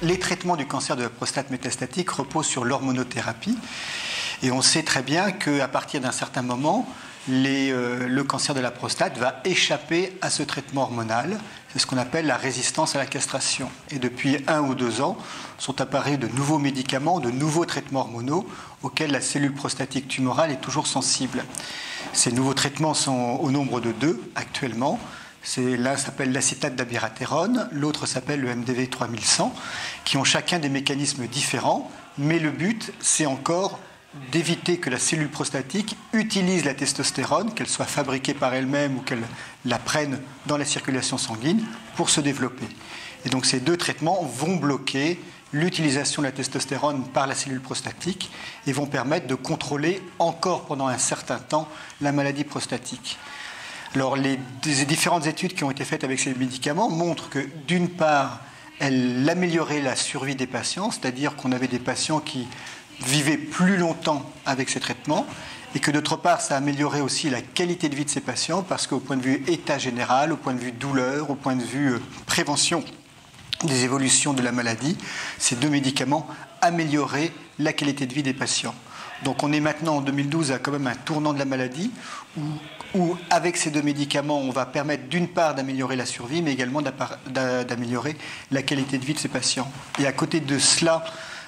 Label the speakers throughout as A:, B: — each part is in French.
A: les traitements du cancer de la prostate métastatique reposent sur l'hormonothérapie. Et on sait très bien qu'à partir d'un certain moment, le cancer de la prostate va échapper à ce traitement hormonal. C'est ce qu'on appelle la résistance à la castration. Et depuis 1 ou 2 ans, sont apparus de nouveaux médicaments, de nouveaux traitements hormonaux auxquels la cellule prostatique tumorale est toujours sensible. Ces nouveaux traitements sont au nombre de 2 actuellement. L'un s'appelle l'acétate d'abiraterone, l'autre s'appelle le MDV 3100, qui ont chacun des mécanismes différents, mais le but, c'est encore d'éviter que la cellule prostatique utilise la testostérone, qu'elle soit fabriquée par elle-même ou qu'elle la prenne dans la circulation sanguine pour se développer. Et donc ces 2 traitements vont bloquer l'utilisation de la testostérone par la cellule prostatique et vont permettre de contrôler encore pendant un certain temps la maladie prostatique. Alors les différentes études qui ont été faites avec ces médicaments montrent que d'une part, elles amélioraient la survie des patients, c'est-à-dire qu'on avait des patients qui vivaient plus longtemps avec ces traitements et que d'autre part, ça améliorait aussi la qualité de vie de ces patients parce qu'au point de vue état général, au point de vue douleur, au point de vue prévention des évolutions de la maladie, ces 2 médicaments amélioraient la qualité de vie des patients. Donc on est maintenant en 2012 à quand même un tournant de la maladie où avec ces 2 médicaments, on va permettre d'une part d'améliorer la survie, mais également d'améliorer la qualité de vie de ces patients. Et à côté de cela,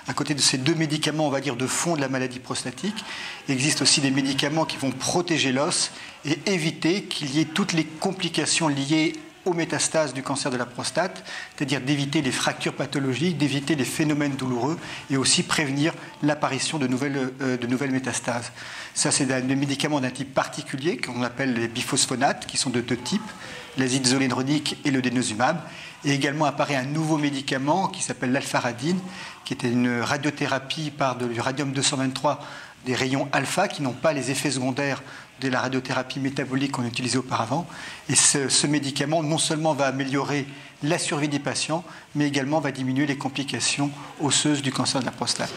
A: à côté de ces 2 médicaments, on va dire, de fond de la maladie prostatique, il existe aussi des médicaments qui vont protéger l'os et éviter qu'il y ait toutes les complications liées aux métastases du cancer de la prostate, c'est-à-dire d'éviter les fractures pathologiques, d'éviter les phénomènes douloureux et aussi prévenir l'apparition de nouvelles métastases. Ça, c'est des médicaments d'un type particulier qu'on appelle les biphosphonates, qui sont de 2 types, l'acide zoléndronique et le dénosumab. Et également apparaît un nouveau médicament qui s'appelle l'alfaradine, qui était une radiothérapie par du radium-223, des rayons alpha qui n'ont pas les effets secondaires de la radiothérapie métabolique qu'on utilisait auparavant. Et ce médicament, non seulement va améliorer la survie des patients, mais également va diminuer les complications osseuses du cancer de la prostate.